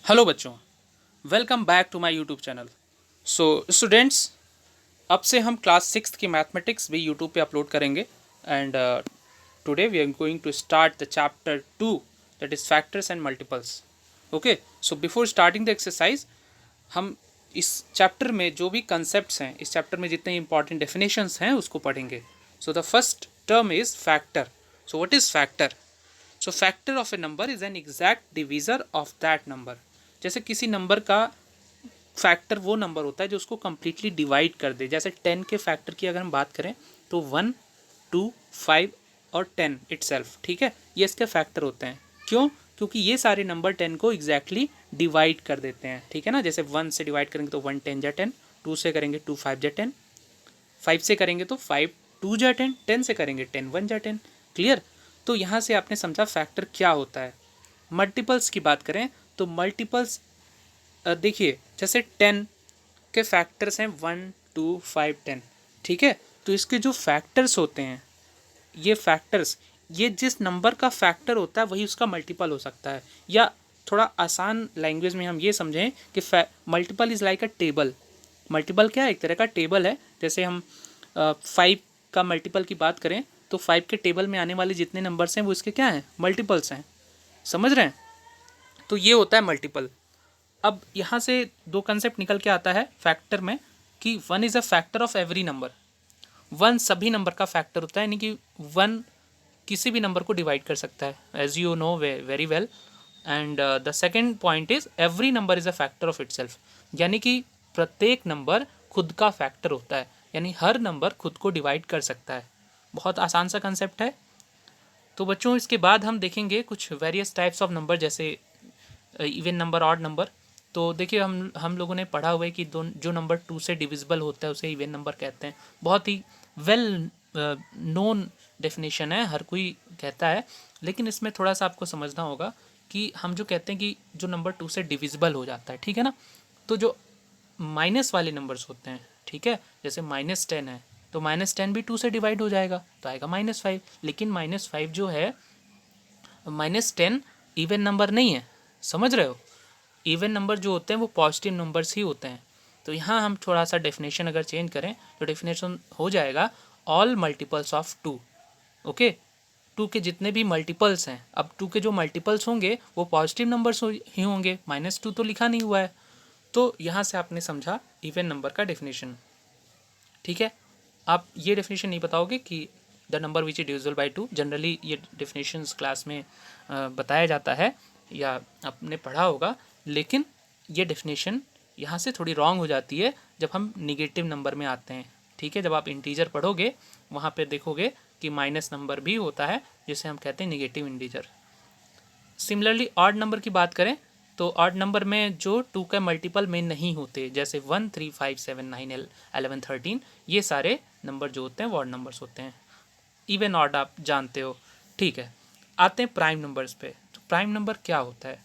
Hello बच्चों, welcome back to my YouTube channel. So students, अब से हम क्लास सिक्स की मैथमेटिक्स भी यूट्यूब पे अपलोड करेंगे and today we are going to start the chapter 2 that is factors and multiples. Okay, so before starting the exercise हम इस chapter में जो भी कंसेप्ट्स हैं, इस चैप्टर में जितने इंपॉर्टेंट डेफिनेशंस हैं उसको पढ़ेंगे। So the first term is factor. So what is factor? So factor of a number is an exact divisor of that number. जैसे किसी नंबर का फैक्टर वो नंबर होता है जो उसको कम्प्लीटली डिवाइड कर दे। जैसे 10 के फैक्टर की अगर हम बात करें तो 1, 2, 5 और 10 इटसेल्फ, ठीक है, ये इसके फैक्टर होते हैं। क्यों? क्योंकि ये सारे नंबर 10 को एग्जैक्टली डिवाइड कर देते हैं, ठीक है ना। जैसे 1 से डिवाइड करेंगे तो 1 10 जा 10, 2 से करेंगे 2 5 जा 10, 5 से करेंगे तो 5 2 जा 10, 10 से करेंगे 10 1 जा 10। क्लियर? तो यहाँ से आपने समझा फैक्टर क्या होता है। मल्टीपल्स की बात करें तो मल्टीपल्स देखिए, जैसे 10 के फैक्टर्स हैं 1 2 5 10, ठीक है। तो इसके जो फैक्टर्स होते हैं, ये फैक्टर्स, ये जिस नंबर का फैक्टर होता है वही उसका मल्टीपल हो सकता है। या थोड़ा आसान लैंग्वेज में हम ये समझें कि multiple is like a table. Multiple क्या है? एक तरह का टेबल है। जैसे हम 5 का मल्टीपल की बात करें तो 5 के टेबल में आने वाले जितने नंबर्स हैं वो इसके क्या हैं? मल्टीपल्स हैं। समझ रहे हैं? तो ये होता है मल्टीपल। अब यहाँ से दो कंसेप्ट निकल के आता है फैक्टर में कि one is a factor of every number. One सभी नंबर का फैक्टर होता है, यानी कि वन किसी भी नंबर को डिवाइड कर सकता है, as you know very well. And the second point is every number is a factor of itself, यानी कि प्रत्येक नंबर खुद का फैक्टर होता है, यानी हर नंबर खुद को डिवाइड कर सकता है। बहुत आसान सा कंसेप्ट है। तो बच्चों, इसके बाद हम देखेंगे कुछ वेरियस टाइप्स ऑफ नंबर, जैसे इवन नंबर, ऑड नंबर। तो देखिए, हम लोगों ने पढ़ा हुआ है कि जो नंबर 2 से डिविजिबल होता है उसे इवन नंबर कहते हैं। बहुत ही वेल नोन डेफिनेशन है, हर कोई कहता है। लेकिन इसमें थोड़ा सा आपको समझना होगा कि हम जो कहते हैं कि जो नंबर 2 से डिविजिबल हो जाता है, ठीक है ना, तो जो माइनस वाले नंबर्स होते हैं, ठीक है, जैसे -10 है तो -10 भी 2 से डिवाइड हो जाएगा तो आएगा -5। लेकिन -5 जो है, -10 इवन नंबर नहीं है। समझ रहे हो? इवन नंबर जो होते हैं वो पॉजिटिव नंबर्स ही होते हैं। तो यहाँ हम थोड़ा सा डेफिनेशन अगर चेंज करें तो डेफिनेशन हो जाएगा ऑल मल्टीपल्स ऑफ 2। ओके, 2 के जितने भी मल्टीपल्स हैं, अब 2 के जो मल्टीपल्स होंगे वो पॉजिटिव नंबर्स ही होंगे, -2 तो लिखा नहीं हुआ है। तो यहाँ से आपने समझा इवन नंबर का डेफिनेशन, ठीक है। आप ये डेफिनेशन नहीं बताओगे कि the number which is divisible by 2। Generally ये डेफिनेशंस क्लास में बताया जाता है या आपने पढ़ा होगा, लेकिन ये डेफिनेशन यहाँ से थोड़ी रॉन्ग हो जाती है जब हम निगेटिव नंबर में आते हैं, ठीक है। जब आप इंटीजर पढ़ोगे वहाँ पे देखोगे कि माइनस नंबर भी होता है, जिसे हम कहते हैं negative integer. Similarly odd number की बात करें तो ऑड नंबर में जो 2 का मल्टीपल में नहीं होते, जैसे 1 3 5 7 9 11 13, ये सारे नंबर जो होते हैं वो ऑड नंबर्स होते हैं। इवन ऑड आप जानते हो, ठीक है। आते हैं प्राइम नंबर्स पे। तो प्राइम नंबर क्या होता है?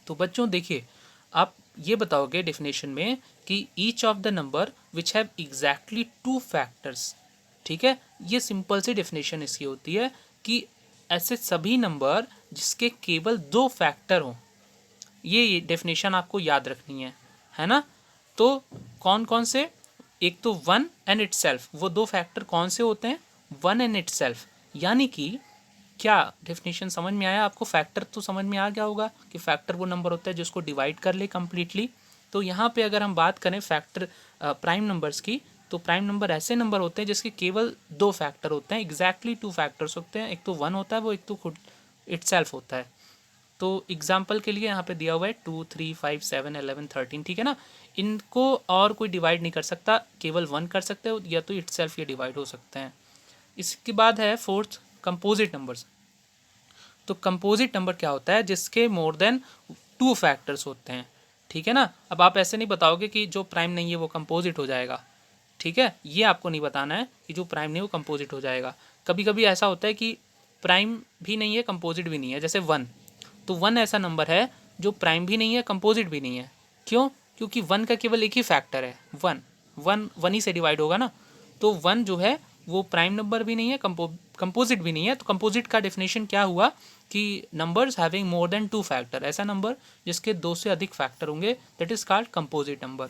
तो बच्चों देखिए, आप ये बताओगे डेफिनेशन में कि each of the number which have exactly 2 factors, ठीक है। ये सिंपल सी डेफिनेशन इसकी होती है कि ऐसे सभी नंबर जिसके केवल 2 फैक्टर हों। ये डेफिनेशन आपको याद रखनी है ना। तो कौन कौन से? एक तो वन एंड इटसेल्फ। वो 2 फैक्टर कौन से होते हैं? One and itself. यानी कि क्या डेफिनेशन समझ में आया आपको? फैक्टर तो समझ में आ गया होगा कि फैक्टर वो नंबर होता है जिसको डिवाइड कर ले कम्प्लीटली। तो यहाँ पे अगर हम बात करें फैक्टर प्राइम नंबर्स की, तो प्राइम नंबर ऐसे नंबर होते हैं जिसके केवल 2 फैक्टर होते हैं, एग्जैक्टली 2 फैक्टर्स होते हैं। एक तो 1 होता है, वो एक तो खुद इटसेल्फ होता है। तो एग्जाम्पल के लिए यहाँ पे दिया हुआ है 2 3 5 7 11 13, ठीक है ना। इनको और कोई डिवाइड नहीं कर सकता, केवल 1 कर सकते हो, या तो इटसेल्फ ये डिवाइड हो सकते हैं। इसके बाद है फोर्थ, कंपोजिट नंबर्स। तो कंपोजिट नंबर क्या होता है? जिसके मोर देन 2 फैक्टर्स होते हैं, ठीक है ना। अब आप ऐसे नहीं बताओगे कि जो प्राइम नहीं है वो कंपोजिट हो जाएगा, ठीक है। ये आपको नहीं बताना है कि जो प्राइम नहीं वो कंपोजिट हो जाएगा। कभी कभी ऐसा होता है कि प्राइम भी नहीं है कंपोजिट भी नहीं है, जैसे 1। तो 1 ऐसा नंबर है जो प्राइम भी नहीं है कंपोजिट भी नहीं है। क्यों? क्योंकि 1 का केवल एक ही फैक्टर है, 1 1 1 ही से डिवाइड होगा ना। तो 1 जो है वो प्राइम नंबर भी नहीं है, कंपोजिट भी नहीं है। तो कंपोजिट का डेफिनेशन क्या हुआ कि numbers having more than 2 factor, ऐसा नंबर जिसके 2 से अधिक फैक्टर होंगे, that is called composite number.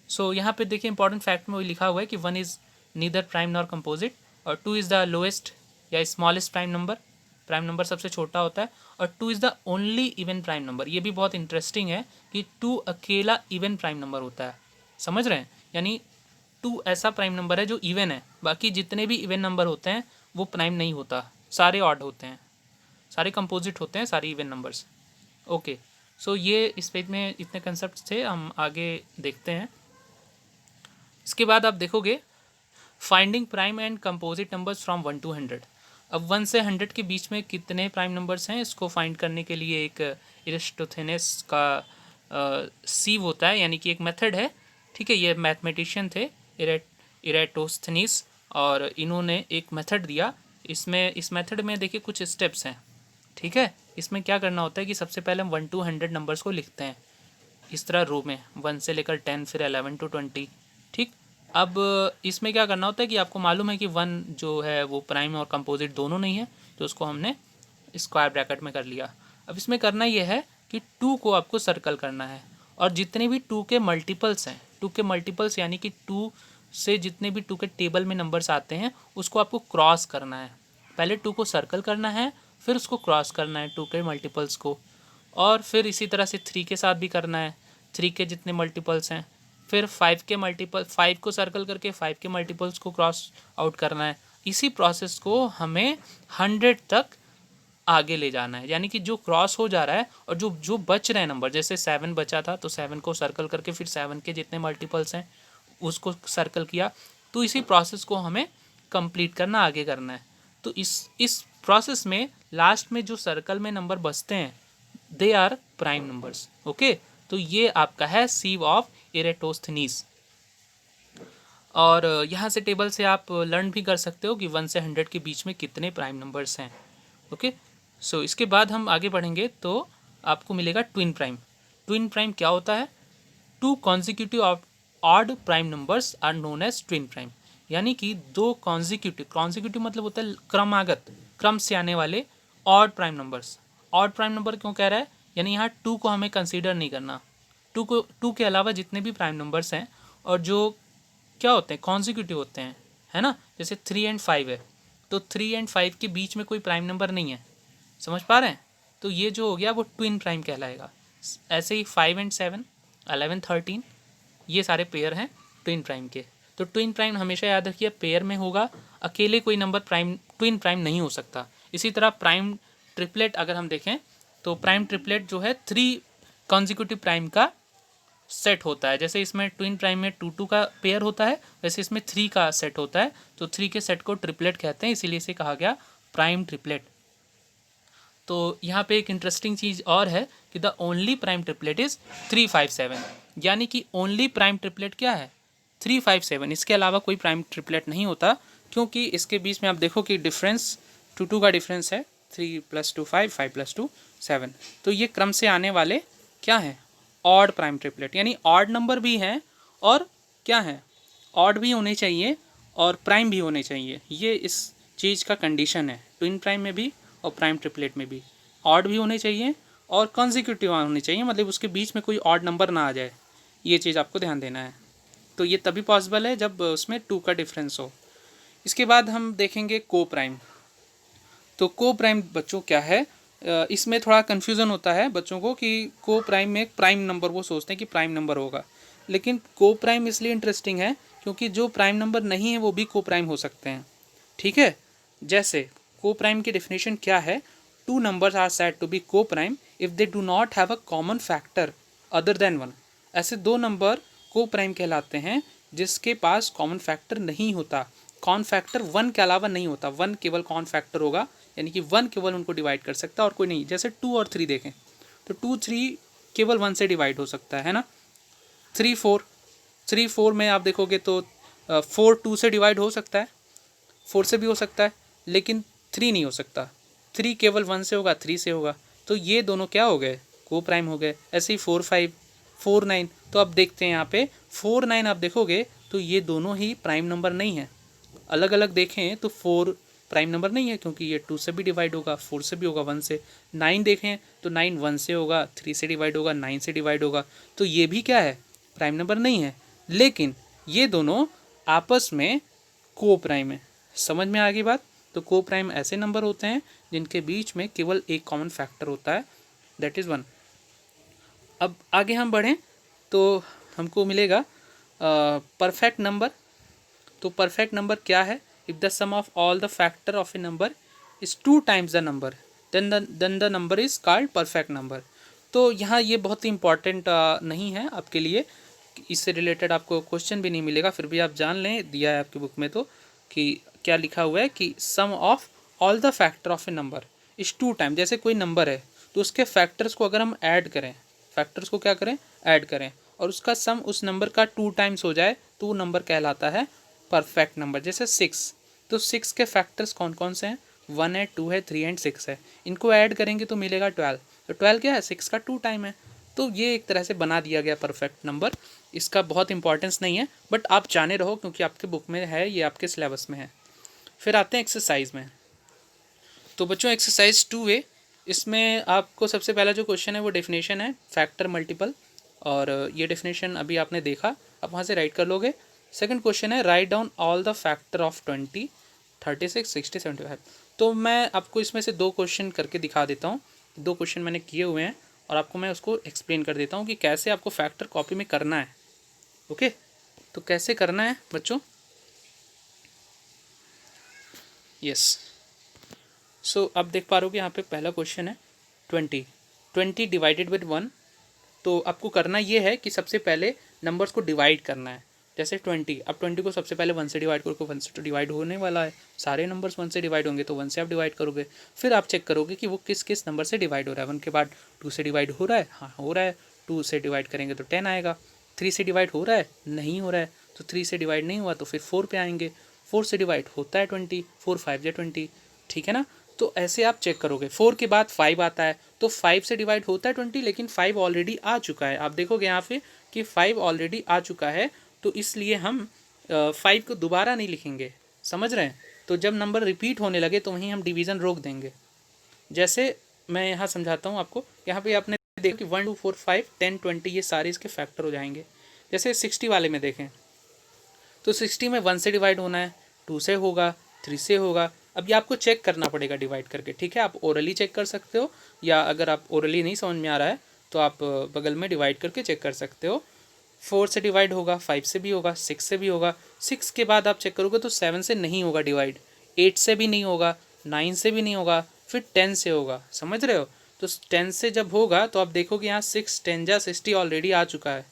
So यहाँ पे देखिए इंपॉर्टेंट फैक्ट में वही लिखा हुआ है कि 1 is neither prime nor composite, और 2 इज़ द लोएस्ट या स्मॉलेस्ट प्राइम नंबर सबसे छोटा होता है, और 2 is the only even prime number. ये भी बहुत इंटरेस्टिंग है कि 2 अकेला इवन प्राइम नंबर होता है, समझ रहे हैं? यानी 2 ऐसा प्राइम नंबर है जो इवन है, बाकी जितने भी इवन नंबर होते हैं वो प्राइम नहीं होता, सारे ऑड होते हैं, सारे कंपोजिट होते हैं, सारे इवन नंबर्स। ओके, सो ये इस पेज में इतने कंसेप्ट थे, हम आगे देखते हैं। इसके बाद आप देखोगे finding prime and composite numbers from 1 to 100। अब 1 से 100 के बीच में कितने प्राइम नंबर्स हैं, इसको फाइंड करने के लिए एक एरिस्टोथेनेस का सीव होता है, यानी कि एक मेथड है। ठीक है, ये मैथमेटिशियन थे इरेटोस्थनीस, और इन्होंने एक मेथड दिया। इस मेथड में देखिए कुछ स्टेप्स हैं। ठीक है, इसमें क्या करना होता है कि सबसे पहले हम 1 to 100 नंबर्स को लिखते हैं इस तरह रो में, 1 से लेकर 10, फिर 11 to 20। ठीक, अब इसमें क्या करना होता है कि आपको मालूम है कि 1 जो है वो प्राइम और कंपोजिट दोनों नहीं है, तो उसको हमने स्क्वायर ब्रैकेट में कर लिया। अब इसमें करना ये है कि 2 को आपको सर्कल करना है, और जितने भी 2 के मल्टीपल्स हैं, 2 के मल्टीपल्स यानी कि 2 से जितने भी 2 के टेबल में नंबर्स आते हैं उसको आपको क्रॉस करना है। पहले 2 को सर्कल करना है, फिर उसको क्रॉस करना है 2 के मल्टीपल्स को, और फिर इसी तरह से 3 के साथ भी करना है, 3 के जितने मल्टीपल्स हैं, फिर 5 के मल्टीपल, 5 को सर्कल करके 5 के मल्टीपल्स को क्रॉस आउट करना है। इसी प्रोसेस को हमें 100 तक आगे ले जाना है, यानी कि जो क्रॉस हो जा रहा है और जो जो बच रहे हैं नंबर, जैसे 7 बचा था तो 7 को सर्कल करके फिर 7 के जितने मल्टीपल्स हैं उसको सर्कल किया। तो इसी प्रोसेस को हमें कंप्लीट करना, आगे करना है। तो इस प्रोसेस में लास्ट में जो सर्कल में नंबर बचते हैं they are prime numbers. Okay, तो ये आपका है सीव ऑफ इरेटोस्थनीस। और यहाँ से टेबल से आप लर्न भी कर सकते हो कि 1 से 100 के बीच में कितने प्राइम नंबर्स हैं। ओके, सो इसके बाद हम आगे बढ़ेंगे तो आपको मिलेगा ट्विन प्राइम। ट्विन प्राइम क्या होता है? 2 consecutive odd prime numbers are known as twin prime, यानी कि 2 कॉन्जिक्यूटिव मतलब होता है क्रमागत, क्रम से आने वाले odd prime numbers. Odd prime number क्यों कह रहा है? यानी यहाँ 2 को हमें कंसीडर नहीं करना, 2 के अलावा जितने भी प्राइम नंबर्स हैं और जो क्या होते हैं कॉन्जिक्यूटिव होते हैं, है ना, जैसे 3 and 5 है, तो 3 and 5 के बीच में कोई प्राइम नंबर नहीं है, समझ पा रहे हैं? तो ये जो हो गया वो ट्विन प्राइम कहलाएगा। ऐसे ही 5 and 7, 11, 13 ये सारे पेयर हैं ट्विन प्राइम के। तो ट्विन प्राइम हमेशा याद रखिए पेयर में होगा, अकेले कोई नंबर ट्विन प्राइम नहीं हो सकता। इसी तरह प्राइम ट्रिपलेट अगर हम देखें तो प्राइम ट्रिपलेट जो है 3 कॉन्जिक्यूटिव प्राइम का सेट होता है। जैसे इसमें ट्विन प्राइम में 2 का पेयर होता है, वैसे इसमें 3 का सेट होता है, तो 3 के सेट को ट्रिपलेट कहते हैं, इसीलिए इसे कहा गया प्राइम ट्रिपलेट। तो यहाँ पे एक इंटरेस्टिंग चीज़ और है कि the only prime triplet is 3, 5, 7, यानी कि ओनली प्राइम ट्रिपलेट क्या है? 3, 5, 7, इसके अलावा कोई प्राइम ट्रिपलेट नहीं होता, क्योंकि इसके बीच में आप देखो कि डिफरेंस 2 का डिफरेंस है, 3 + 2 5, 5 + 2 7। तो ये क्रम से आने वाले क्या हैं? ऑड प्राइम ट्रिपलेट, यानी ऑड नंबर भी हैं और क्या हैं? ऑड भी होने चाहिए और प्राइम भी होने चाहिए। ये इस चीज़ का कंडीशन है ट्विन प्राइम में भी और प्राइम ट्रिपलेट में भी। ऑड भी होने चाहिए और कॉन्जिक्यूटिव होने चाहिए, मतलब उसके बीच में कोई ऑड नंबर ना आ जाए, ये चीज़ आपको ध्यान देना है। तो ये तभी पॉसिबल है जब उसमें 2 का डिफरेंस हो। इसके बाद हम देखेंगे को प्राइम। तो को प्राइम बच्चों क्या है? इसमें थोड़ा कन्फ्यूज़न होता है बच्चों को कि को प्राइम में एक प्राइम नंबर वो सोचते हैं कि प्राइम नंबर होगा, लेकिन को प्राइम इसलिए इंटरेस्टिंग है क्योंकि जो प्राइम नंबर नहीं है वो भी को प्राइम हो सकते हैं। ठीक है, जैसे को प्राइम की डेफिनेशन क्या है? 2 numbers are said to be coprime if they do not have a common factor other than 1। ऐसे 2 नंबर को प्राइम कहलाते हैं जिसके पास कॉमन फैक्टर नहीं होता, कॉमन फैक्टर 1 के अलावा नहीं होता, 1 केवल कॉमन फैक्टर होगा, यानी कि 1 केवल उनको डिवाइड कर सकता है और कोई नहीं। जैसे 2 और 3 देखें तो 2, 3 केवल 1 से डिवाइड हो सकता है ना। 3, 4 में आप देखोगे तो 4 2 से डिवाइड हो सकता है, 4 से भी हो सकता है, लेकिन 3 नहीं हो सकता। 3 केवल 1 से होगा, 3 से होगा, तो ये दोनों क्या हो गए? को प्राइम हो गए। ऐसे ही 4, 5, 4, 9, तो अब देखते हैं यहाँ पे 4, 9 आप देखोगे तो ये दोनों ही प्राइम नंबर नहीं है। अलग अलग देखें तो 4 प्राइम नंबर नहीं है, क्योंकि ये 2 से भी डिवाइड होगा, 4 से भी होगा, 1 से। 9 देखें तो 9 1 से होगा, 3 से डिवाइड होगा, 9 से डिवाइड होगा, तो ये भी क्या है, प्राइम नंबर नहीं है। लेकिन ये दोनों आपस में को प्राइम है। समझ में आ गई बात? तो को प्राइम ऐसे नंबर होते हैं जिनके बीच में केवल एक कॉमन फैक्टर होता है, दैट इज़ 1। अब आगे हम बढ़ें तो हमको मिलेगा परफेक्ट नंबर। तो परफेक्ट नंबर क्या है? If the sum of all the factor of a number is 2 times the number, then the number is called perfect number. तो यहाँ ये बहुत ही इंपॉर्टेंट नहीं है आपके लिए, इससे रिलेटेड आपको क्वेश्चन भी नहीं मिलेगा, फिर भी आप जान लें, दिया है आपकी बुक में तो, कि क्या लिखा हुआ है कि sum of all the factor of a number is 2 time. जैसे कोई नंबर है तो उसके फैक्टर्स को अगर हम ऐड करें, फैक्टर्स को क्या करें, ऐड करें, और उसका सम उस नंबर का 2 टाइम्स हो जाए तो वो नंबर कहलाता है परफेक्ट नंबर। जैसे 6, तो 6 के फैक्टर्स कौन कौन से हैं? 1 है, 2 है, 3 एंड 6 है। इनको ऐड करेंगे तो मिलेगा 12। तो 12 क्या है? 6 का 2 टाइम है। तो ये एक तरह से बना दिया गया परफेक्ट नंबर। इसका बहुत इंपॉर्टेंस नहीं है, बट आप जाने रहो क्योंकि आपके बुक में है, ये आपके सिलेबस में है। फिर आते हैं एक्सरसाइज में। तो बच्चों एक्सरसाइज 2A, इसमें आपको सबसे पहला जो क्वेश्चन है वो डेफिनेशन है फैक्टर मल्टीपल, और ये डेफिनेशन अभी आपने देखा, आप वहाँ से राइट कर लोगे। सेकंड क्वेश्चन है write down all the factor of 20, 36, 60, 75। तो मैं आपको इसमें से 2 क्वेश्चन करके दिखा देता हूँ। 2 क्वेश्चन मैंने किए हुए हैं और आपको मैं उसको एक्सप्लेन कर देता हूँ कि कैसे आपको फैक्टर कॉपी में करना है। ओके, तो कैसे करना है बच्चों? यस, सो अब देख पा रहे हो कि यहाँ पे पहला क्वेश्चन है 20 डिवाइडेड विद 1। तो आपको करना ये है कि सबसे पहले नंबर्स को डिवाइड करना है। जैसे 20, अब 20 को सबसे पहले 1 से डिवाइड करो, 1 से तो डिवाइड होने वाला है, सारे नंबर्स 1 से डिवाइड होंगे, तो 1 से आप डिवाइड करोगे। फिर आप चेक करोगे कि वो किस किस नंबर से डिवाइड हो रहा है। 1 के बाद 2 से डिवाइड हो रहा है, हाँ हो रहा है, 2 से डिवाइड करेंगे तो 10 आएगा। 3 से डिवाइड हो रहा है, नहीं हो रहा है, तो 3 से डिवाइड नहीं हुआ तो फिर 4 पे आएंगे। 4 से डिवाइड होता है 20, 4 5 या 20, ठीक है ना। तो ऐसे आप चेक करोगे। 4 के बाद 5 आता है, तो 5 से डिवाइड होता है 20, लेकिन 5 ऑलरेडी आ चुका है। आप देखोगे यहाँ पे कि 5 ऑलरेडी आ चुका है, तो इसलिए हम 5 को दोबारा नहीं लिखेंगे, समझ रहे हैं। तो जब नंबर रिपीट होने लगे तो वहीं हम डिवीज़न रोक देंगे। जैसे मैं यहाँ समझाता हूँ आपको, यहाँ पे आपने देखा कि 1 2 4 5 10 20 ये सारे इसके फैक्टर हो जाएंगे। जैसे 60 वाले में देखें तो 60 में 1 से डिवाइड होना है, 2 से होगा, 3 से होगा। अब ये आपको चेक करना पड़ेगा डिवाइड करके, ठीक है। आप ओरली चेक कर सकते हो, या अगर आप ओरली नहीं समझ में आ रहा है तो आप बगल में डिवाइड करके चेक कर सकते हो। 4 से डिवाइड होगा, 5 से भी होगा, 6 से भी होगा। 6 के बाद आप चेक करोगे तो 7 से नहीं होगा डिवाइड, 8 से भी नहीं होगा, 9 से भी नहीं होगा, फिर 10 से होगा, समझ रहे हो। तो 10 से जब होगा तो आप देखोगे यहाँ 6 10 जा 60 ऑलरेडी आ चुका है,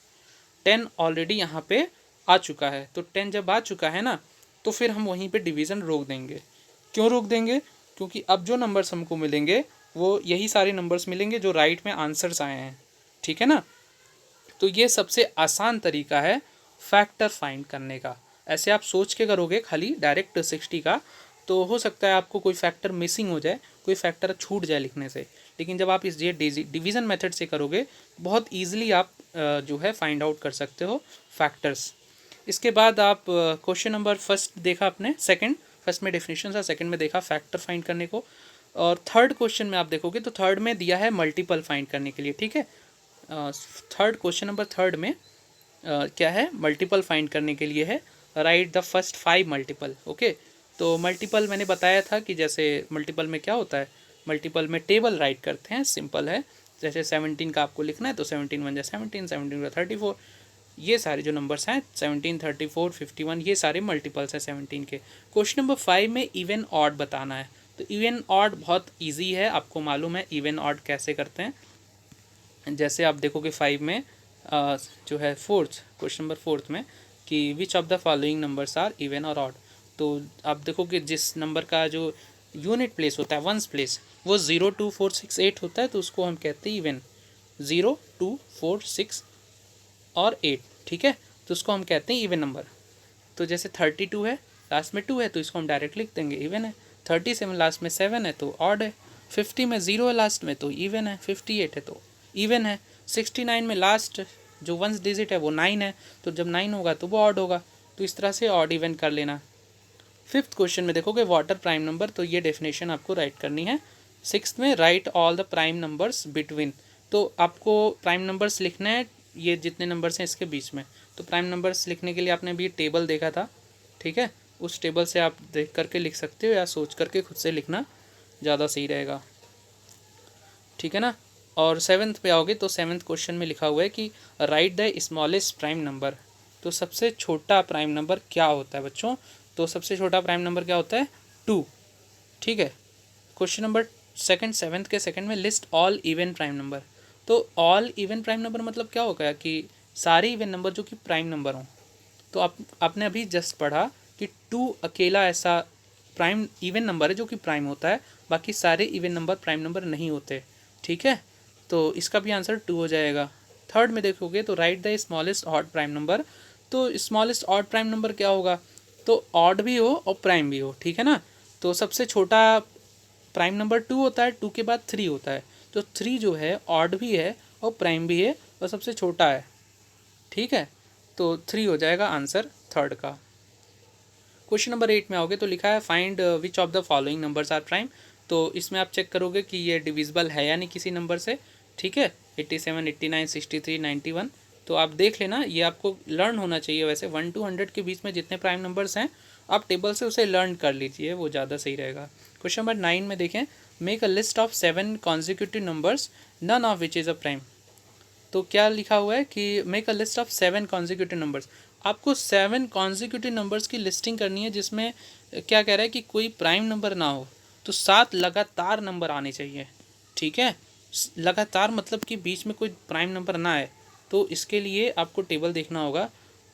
10 ऑलरेडी यहाँ पे आ चुका है। तो 10 जब आ चुका है ना, तो फिर हम वहीं पे डिवीज़न रोक देंगे। क्यों रोक देंगे? क्योंकि अब जो नंबर्स हमको मिलेंगे वो यही सारे नंबर्स मिलेंगे जो राइट में आंसर्स आए हैं, ठीक है ना। तो ये सबसे आसान तरीका है फैक्टर फाइंड करने का। ऐसे आप सोच के करोगे खाली डायरेक्ट 60 का, तो हो सकता है आपको कोई फैक्टर मिसिंग हो जाए, कोई फैक्टर छूट जाए लिखने से। लेकिन जब आप इस ये डिवीज़न मेथड से करोगे, बहुत ईजिली आप जो है फाइंड आउट कर सकते हो फैक्टर्स। इसके बाद आप क्वेश्चन नंबर फर्स्ट देखा आपने, सेकंड, फर्स्ट में डेफिनेशन था, सेकंड में देखा फैक्टर फाइंड करने को, और थर्ड क्वेश्चन में आप देखोगे तो थर्ड में दिया है मल्टीपल फाइंड करने के लिए, ठीक है। थर्ड क्वेश्चन नंबर थर्ड में क्या है, मल्टीपल फाइंड करने के लिए है, right the first 5 multiple. Okay, तो मल्टीपल मैंने बताया था कि जैसे मल्टीपल में क्या होता है, मल्टीपल में टेबल राइट करते हैं, सिंपल है। जैसे 17 का आपको लिखना है तो 17 1 जा 17, 17 का 34, ये सारे जो नंबर्स हैं 17 34 51 ये सारे मल्टीपल्स हैं 17 के। क्वेश्चन नंबर 5 में इवन ऑड बताना है। तो इवन ऑड बहुत इजी है, आपको मालूम है इवन ऑड कैसे करते हैं। जैसे आप देखोगे 5 में जो है फोर्थ, क्वेश्चन नंबर फोर्थ में कि which of the following numbers are even और ऑड। तो आप देखोगे जिस नंबर का जो यूनिट प्लेस होता है, वंस प्लेस, वो 0 2 4 6 8 होता है, तो उसको हम कहते हैं इवन। 0 2 4 6 और 8, ठीक है, तो उसको हम कहते हैं इवन नंबर। तो जैसे 32 है, लास्ट में 2 है, तो इसको हम डायरेक्ट लिख देंगे इवन है। 37 लास्ट में 7 है तो ऑड है। 50 में 0 है लास्ट में तो इवन है। 58 है तो इवन है। 69 में लास्ट जो वंस डिजिट है वो 9 है, तो जब 9 होगा तो वो ऑड होगा। तो इस तरह से ऑड इवन कर लेना। फिफ्थ क्वेश्चन में देखोगे वाटर प्राइम नंबर, तो ये डेफिनेशन आपको राइट करनी है। सिक्स्थ में right all the prime numbers between, तो आपको प्राइम नंबर्स लिखना है ये जितने नंबर्स हैं इसके बीच में। तो प्राइम नंबर्स लिखने के लिए आपने भी टेबल देखा था, ठीक है, उस टेबल से आप देख करके लिख सकते हो या सोच करके खुद से लिखना ज़्यादा सही रहेगा, ठीक है ना। और सेवन्थ पे आओगे तो सेवन्थ क्वेश्चन में लिखा हुआ है कि right the smallest prime number, तो सबसे छोटा प्राइम नंबर क्या होता है बच्चों? तो सबसे छोटा प्राइम नंबर क्या होता है? 2, ठीक है। क्वेश्चन नंबर सेकंड, सेवन्थ के सेकंड में list all even prime number, तो ऑल इवन प्राइम नंबर मतलब क्या होगा कि सारे इवन नंबर जो कि प्राइम नंबर हों। तो आपने अभी जस्ट पढ़ा कि 2 अकेला ऐसा प्राइम इवन नंबर है जो कि प्राइम होता है, बाकी सारे इवन नंबर प्राइम नंबर नहीं होते, ठीक है। तो इसका भी आंसर 2 हो जाएगा। थर्ड में देखोगे तो right the smallest odd prime number, तो स्मॉलेस्ट ऑड प्राइम नंबर क्या होगा? तो ऑड भी हो और प्राइम भी हो, ठीक है ना। तो सबसे छोटा प्राइम नंबर 2 होता है, 2 के बाद 3 होता है, तो 3 जो है ऑड भी है और प्राइम भी है और सबसे छोटा है, ठीक है। तो 3 हो जाएगा आंसर थर्ड का। क्वेश्चन नंबर 8 में आओगे तो लिखा है find which of the following numbers are prime, तो इसमें आप चेक करोगे कि ये डिविजिबल है या नहीं किसी नंबर से, ठीक है। 87, 89, 63, 91, तो आप देख लेना, ये आपको लर्न होना चाहिए। वैसे 1 to 100 के बीच में जितने प्राइम नंबर्स हैं आप टेबल से उसे लर्न कर लीजिए, वो ज़्यादा सही रहेगा। क्वेश्चन नंबर 9 में देखें, make a list of 7 consecutive numbers none of which is a prime, तो क्या लिखा हुआ है कि make a list of 7 consecutive numbers, आपको 7 कॉन्जिक्यूटिव नंबर्स की लिस्टिंग करनी है जिसमें क्या कह रहा है कि कोई प्राइम नंबर ना हो, तो 7 लगातार नंबर आने चाहिए, ठीक है। लगातार मतलब कि बीच में कोई प्राइम नंबर ना आए, तो इसके लिए आपको टेबल देखना होगा।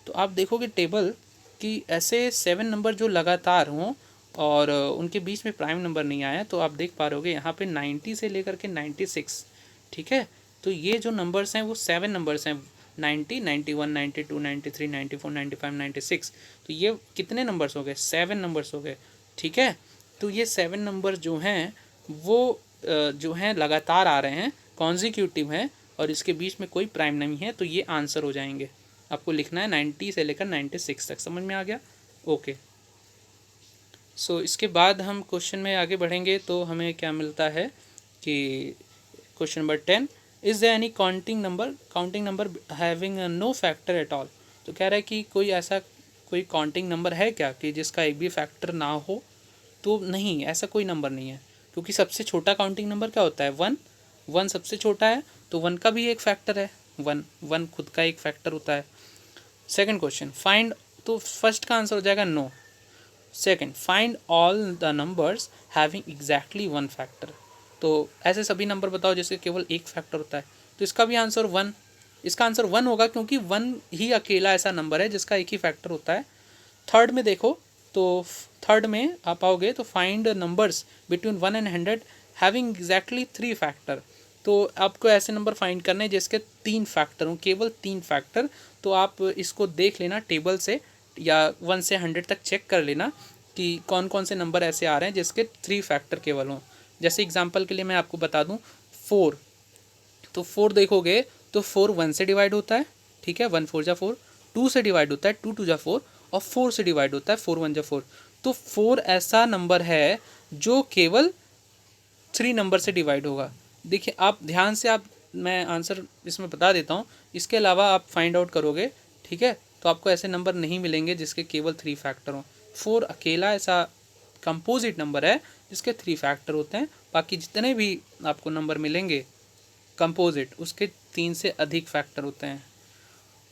तो आप देखोगे टेबल कि ऐसे 7 नंबर जो लगातार हों और उनके बीच में प्राइम नंबर नहीं आया, तो आप देख पा रहे यहाँ पे 90 से लेकर के 96, ठीक है। तो ये जो नंबर्स हैं वो 7 नंबर्स हैं, 90, 91, 92, 93, 94, 95, 96, तो ये कितने नंबर्स हो गए? 7 नंबर्स हो गए, ठीक है। तो ये 7 नंबर जो हैं वो जो हैं लगातार आ रहे हैं, कॉन्जिक्यूटिव हैं और इसके बीच में कोई प्राइम नहीं है, तो ये आंसर हो जाएंगे। आपको लिखना है 90 से लेकर 96 तक, समझ में आ गया? ओके। सो इसके बाद हम क्वेश्चन में आगे बढ़ेंगे तो हमें क्या मिलता है कि question number 10, is there any counting number having no factor at all, तो कह रहा है कि कोई ऐसा कोई काउंटिंग नंबर है क्या कि जिसका एक भी फैक्टर ना हो? तो नहीं, ऐसा कोई नंबर नहीं है, क्योंकि सबसे छोटा काउंटिंग नंबर क्या होता है? 1, 1 सबसे छोटा है, तो 1 का भी एक फैक्टर है, 1 खुद का एक फैक्टर होता है। सेकंड क्वेश्चन फाइंड, तो फर्स्ट का आंसर हो जाएगा no. Second, find all the numbers having exactly 1 factor, तो ऐसे सभी नंबर बताओ जिसके केवल एक फैक्टर होता है, तो इसका भी आंसर 1, इसका आंसर 1 होगा क्योंकि 1 ही अकेला ऐसा नंबर है जिसका एक ही फैक्टर होता है। थर्ड में देखो तो थर्ड में आप आओगे तो find numbers between 1 and 100 having exactly 3 factor, तो आपको ऐसे नंबर फाइंड करने हैं जिसके 3 फैक्टर हों, केवल 3 फैक्टर। तो आप इसको देख लेना टेबल से या 1 से 100 तक चेक कर लेना कि कौन कौन से नंबर ऐसे आ रहे हैं जिसके 3 फैक्टर केवल हों। जैसे एग्जांपल के लिए मैं आपको बता दूं 4, तो 4 देखोगे तो 4 1 से डिवाइड होता है, ठीक है, 1 4 जा 4, 2 से डिवाइड होता है, 2 2 जा 4, और 4 से डिवाइड होता है, 4 1 जा 4, तो 4 ऐसा नंबर है जो केवल 3 नंबर से डिवाइड होगा। देखिए आप ध्यान से, आप मैं आंसर इसमें बता देता हूँ, इसके अलावा आप फाइंड आउट करोगे, ठीक है, तो आपको ऐसे नंबर नहीं मिलेंगे जिसके केवल 3 फैक्टर हों। 4 अकेला ऐसा कंपोजिट नंबर है जिसके 3 फैक्टर होते हैं, बाकी जितने भी आपको नंबर मिलेंगे कंपोजिट उसके 3 से अधिक फैक्टर होते हैं।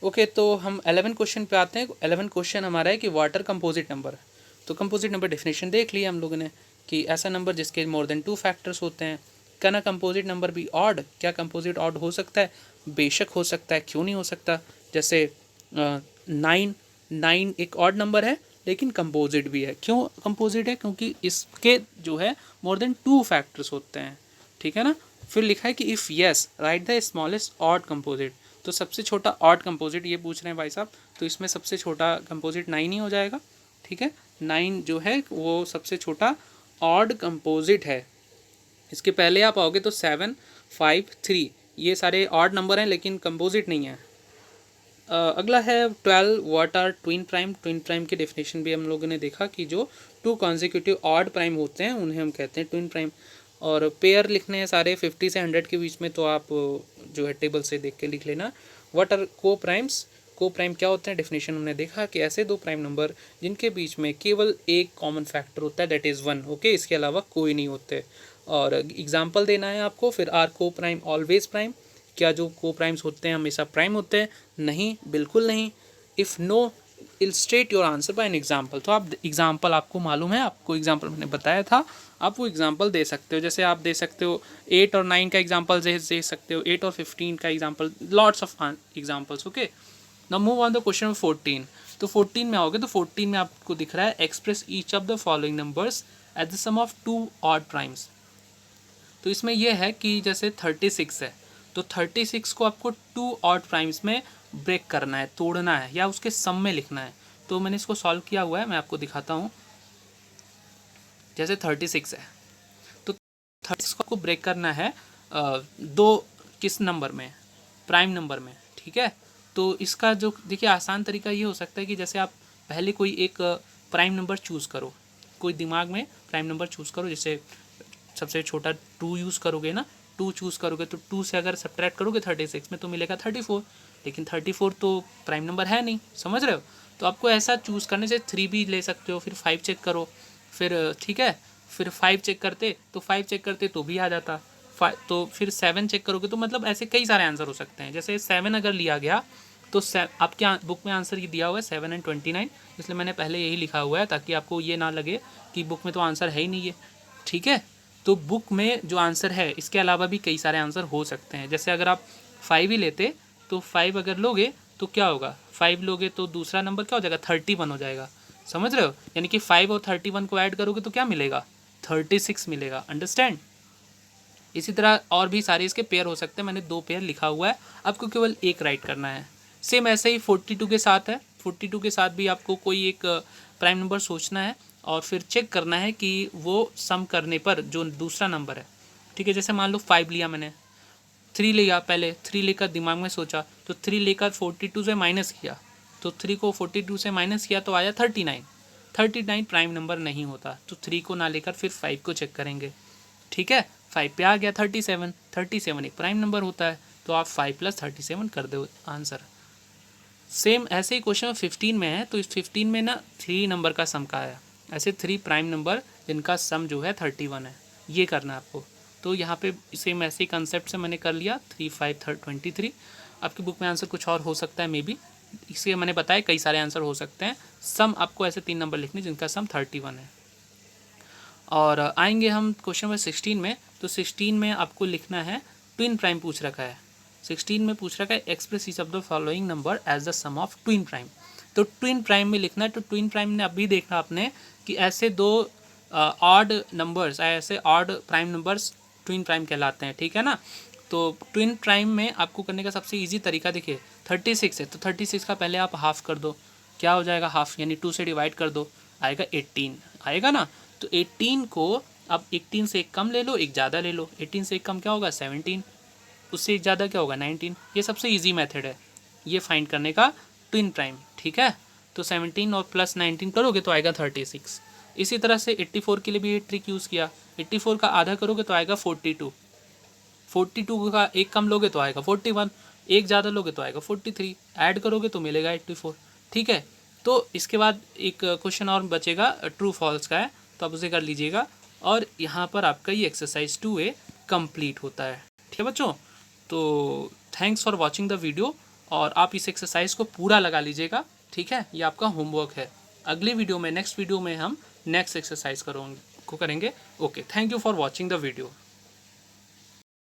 ओके, तो हम 11 क्वेश्चन पे आते हैं। 11 क्वेश्चन हमारा है कि वाटर कंपोजिट नंबर, तो कंपोजिट नंबर डेफिनेशन देख लिया हम लोगों ने कि ऐसा नंबर जिसके मोर देन 2 फैक्टर्स होते हैं। Can a composite number be odd, क्या कंपोजिट ऑड हो सकता है? बेशक हो सकता है, क्यों नहीं हो सकता। जैसे 9 एक ऑड नंबर है लेकिन कंपोजिट भी है। क्यों कंपोजिट है? क्योंकि इसके जो है मोर देन 2 फैक्टर्स होते हैं, ठीक है ना। फिर लिखा है कि if yes right the smallest odd composite, तो सबसे छोटा ऑड कंपोजिट ये पूछ रहे हैं भाई साहब, तो इसमें सबसे छोटा कंपोजिट 9 ही हो जाएगा, ठीक है। 9 जो है वो सबसे छोटा ऑड कंपोजिट है। इसके पहले आप आओगे तो 7 5 3 ये सारे ऑड नंबर हैं लेकिन कंपोजिट नहीं है। अगला है 12 what are twin prime. Twin prime की डेफिनेशन भी हम लोगों ने देखा कि जो 2 कॉन्जिक्यूटिव ऑड प्राइम होते हैं उन्हें हम कहते हैं ट्विन प्राइम। और पेयर लिखने हैं सारे 50 से 100 के बीच में, तो आप जो है टेबल से देख के लिख लेना। व्हाट आर को प्राइम्स। को प्राइम क्या होते हैं, डेफिनेशन हमने देखा कि ऐसे दो प्राइम नंबर जिनके बीच में केवल एक कॉमन फैक्टर होता है, दैट इज़ 1। ओके, इसके अलावा कोई नहीं होते। और एग्जाम्पल देना है आपको। फिर आर को प्राइम ऑलवेज प्राइम। क्या जो को प्राइम्स होते हैं हमेशा प्राइम होते हैं? नहीं, बिल्कुल नहीं। If no, illustrate your answer by an example. तो आप एग्जाम्पल, आपको मालूम है, आपको एग्जाम्पल मैंने बताया था, आप वो एग्जाम्पल दे सकते हो। जैसे आप दे सकते हो 8 और 9 का एग्जाम्पल दे सकते हो, 8 और 15 का example, lots of examples. Okay, now move on the question 14। तो 14 में आओगे तो 14 में आपको दिख रहा है express each of the following numbers at the sum of 2 odd primes. तो इसमें यह है कि जैसे 36 है, तो 36 को आपको 2 ऑड प्राइम्स में ब्रेक करना है, तोड़ना है, या उसके सम में लिखना है। तो मैंने इसको सॉल्व किया हुआ है, मैं आपको दिखाता हूँ। जैसे 36 है, तो 36 को आपको ब्रेक करना है दो किस नंबर में, प्राइम नंबर में, ठीक है। तो इसका जो देखिए आसान तरीका ये हो सकता है कि जैसे आप पहले कोई एक प्राइम नंबर चूज़ करो, कोई दिमाग में प्राइम नंबर चूज़ करो। जैसे सबसे छोटा 2 यूज़ करोगे ना, 2 चूज़ करोगे तो 2 से अगर सब्ट्रैक्ट करोगे 36 में तो मिलेगा 34। लेकिन 34 तो प्राइम नंबर है नहीं, समझ रहे हो। तो आपको ऐसा चूज़ करने से 3 भी ले सकते हो, फिर 5 चेक करो, फिर ठीक है, फिर 5 चेक करते तो 5 चेक करते तो भी आ जाता। तो फिर 7 चेक करोगे तो मतलब ऐसे कई सारे आंसर हो सकते हैं। जैसे 7 अगर लिया गया तो आपके बुक में आंसर ये दिया हुआ है 7 एंड 29, इसलिए मैंने पहले यही लिखा हुआ है ताकि आपको ये ना लगे कि बुक में तो आंसर है ही नहीं है, ठीक है। तो बुक में जो आंसर है इसके अलावा भी कई सारे आंसर हो सकते हैं। जैसे अगर आप 5 ही लेते तो 5 अगर लोगे तो क्या होगा, 5 लोगे तो दूसरा नंबर क्या हो जाएगा, 31 हो जाएगा, समझ रहे हो। यानी कि 5 और 31 को ऐड करोगे तो क्या मिलेगा, 36 मिलेगा। अंडरस्टैंड। इसी तरह और भी सारे इसके पेयर हो सकते हैं, मैंने 2 पेयर लिखा हुआ है, आपको केवल एक राइट करना है। सेम ऐसे ही 42 के साथ है। 42 के साथ भी आपको कोई एक प्राइम नंबर सोचना है और फिर चेक करना है कि वो सम करने पर जो दूसरा नंबर है, ठीक है। जैसे मान लो 5 लिया मैंने, 3 लिया, पहले 3 लेकर दिमाग में सोचा, तो 3 लेकर 42 से माइनस किया, तो 3 को 42 से माइनस किया तो आया 39। 39 प्राइम नंबर नहीं होता, तो 3 को ना लेकर फिर 5 को चेक करेंगे, ठीक है। 5 पे आ गया 37, 37 एक प्राइम नंबर होता है, तो आप 5 + 37 कर दो आंसर। सेम ऐसे ही क्वेश्चन 15 में है, तो इस 15 में ना 3 नंबर का सम का है, ऐसे 3 प्राइम नंबर जिनका सम जो है 31 है, ये करना है आपको। तो यहाँ पे सेम ऐसे ही कंसेप्ट से मैंने कर लिया 3, 5, 23। आपकी बुक में आंसर कुछ और हो सकता है मे बी, इसलिए मैंने बताया कई सारे आंसर हो सकते हैं। सम आपको ऐसे 3 नंबर लिखने जिनका सम 31 है। और आएंगे हम क्वेश्चन नंबर 16 में। तो 16 में आपको लिखना है, ट्विन प्राइम पूछ रखा है। 16 में पूछ रखा है express each of the following number as the sum of twin prime. तो ट्विन प्राइम में लिखना है। तो ट्विन प्राइम ने अभी देखना आपने कि ऐसे दो ऑड नंबर्स, ऐसे odd prime numbers twin prime कहलाते हैं, ठीक है ना। तो ट्विन प्राइम में आपको करने का सबसे इजी तरीका देखिए, 36 है तो 36 का पहले आप हाफ कर दो, क्या हो जाएगा हाफ, यानी 2 से डिवाइड कर दो, आएगा 18, आएगा ना। तो 18 को अब 18 से एक कम ले लो, एक ज़्यादा ले लो। 18 से एक कम क्या होगा 17, उससे एक ज़्यादा क्या होगा 19। ये सबसे इजी मेथड है ये फाइंड करने का ट्विन प्राइम, ठीक है। तो 17 और प्लस 19 करोगे तो आएगा 36। इसी तरह से 84 के लिए भी ये ट्रिक यूज़ किया। 84 का आधा करोगे तो आएगा 42। 42 का एक कम लोगे तो आएगा 41, एक ज़्यादा लोगे तो आएगा 43, ऐड करोगे तो मिलेगा 84, ठीक है। तो इसके बाद एक क्वेश्चन और बचेगा ट्रू फॉल्स का है, तो आप उसे कर लीजिएगा। और यहाँ पर आपका ये एक्सरसाइज 2A कंप्लीट होता है, ठीक है बच्चों। तो thanks for watching the video, और आप इस एक्सरसाइज को पूरा लगा लीजिएगा, ठीक है। ये आपका होमवर्क है। अगली वीडियो में, नेक्स्ट वीडियो में हम नेक्स्ट एक्सरसाइज करेंगे। Okay, thank you for watching the video.